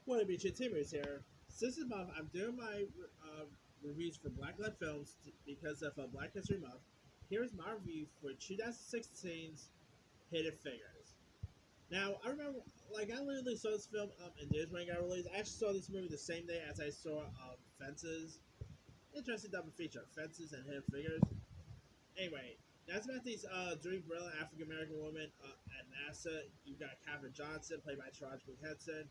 What up, YouTube Teamers here. So this is month, I'm doing my reviews for Blacklight Films because of Black History Month. Here's my review for 2016's Hidden Figures. Now, I remember, I literally saw this film in theaters when it got released. I actually saw this movie the same day as I saw Fences. Interesting double feature, Fences and Hidden Figures. Anyway, that's about these three brilliant African American women at NASA. You've got Katherine Johnson, played by Taraji P. Henson,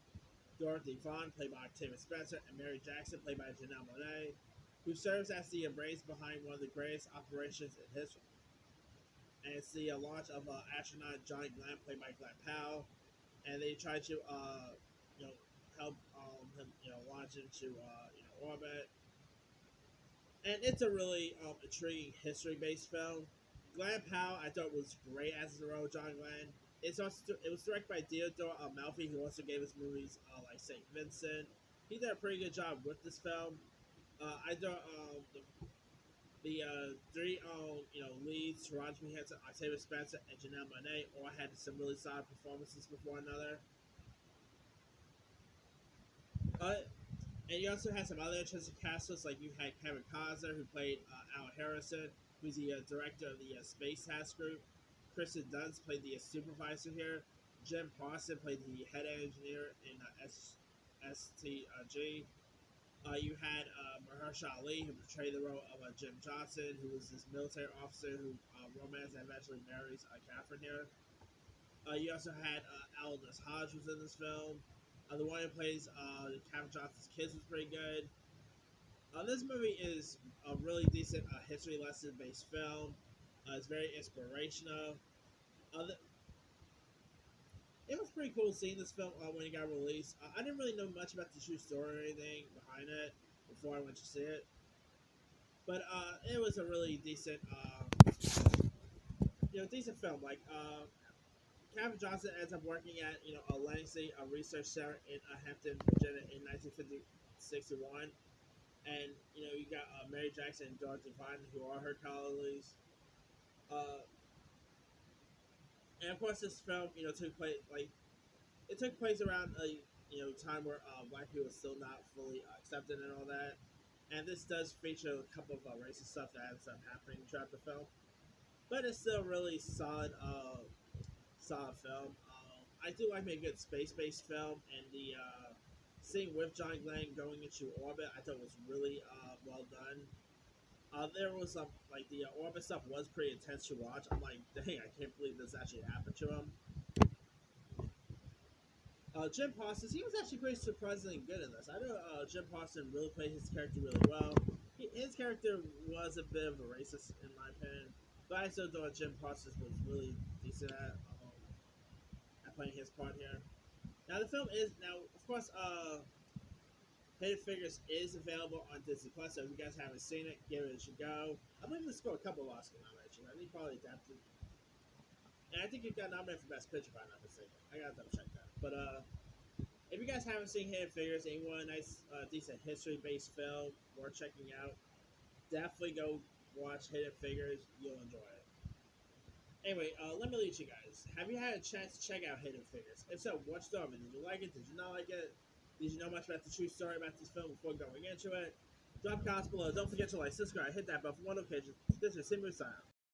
Dorothy Vaughan, played by Octavia Spencer, and Mary Jackson, played by Janelle Monáe, who serves as the brains behind one of the greatest operations in history. And it's the launch of astronaut John Glenn, played by Glenn Powell, and they try to, you know, help him, launch into, orbit. And it's a really intriguing history-based film. Glenn Powell, I thought was great as the role of John Glenn. It was directed by Theodore Amalfi, who also gave us movies like Saint Vincent. He did a pretty good job with this film. I thought the three leads, Taraji P. Henson, Octavia Spencer, and Janelle Monáe, all had some really solid performances with one another. Uh, and you also had some other interesting casters, like you had Kevin Costner, who played Al Harrison, who's the director of the Space Task Group. Kristen Dunst played the supervisor here. Jim Parsons played the head engineer in STG. You had Mahershala Ali, who portrayed the role of Jim Johnson, who was this military officer who romances and eventually marries Catherine here. You also had Aldous Hodge was in this film. The one who plays Catherine Johnson's kids was pretty good. This movie is a really decent history lesson based film. It's very inspirational. Uh, it was pretty cool seeing this film when it got released. I didn't really know much about the true story or anything behind it before I went to see it, but it was a really decent, decent film. Calvin Johnson ends up working at a Lansing a research center in Hampton, Virginia in 1961, and you got Mary Jackson and Dorothy Vaughan, who are her colleagues. Uh, and of course, this film took place around a time where black people were still not fully accepted and all that. And this does feature a couple of racist stuff that ends up happening throughout the film, but it's still really solid film. I do like a good space-based film, and the scene with John Glenn going into orbit, I thought was really well done. There was some the orbit stuff was pretty intense to watch. I'm like, dang, I can't believe this actually happened to him. Jim Parsons, he was actually pretty surprisingly good in this. I know Jim Parsons really played his character really well. His character was a bit of a racist, in my opinion, but I still thought Jim Parsons was really decent at playing his part here. Now the film is of course, Hidden Figures is available on Disney Plus. So if you guys haven't seen it, give it a go. I believe this scored a couple of Oscar nominations. I think probably adapted, and I think it got nominated for Best Picture if I'm not mistaken. I gotta double check that. But if you guys haven't seen Hidden Figures and you want a nice, decent history-based film worth checking out, definitely go watch Hidden Figures. You'll enjoy it. Anyway, let me lead you guys. Have you had a chance to check out Hidden Figures? If so, what you thought of it? Did you like it? Did you not like it? Did you know much about the true story about this film before going into it? Drop comments below. Don't forget to like, subscribe, hit that bell for more notifications. This is Simu Sign.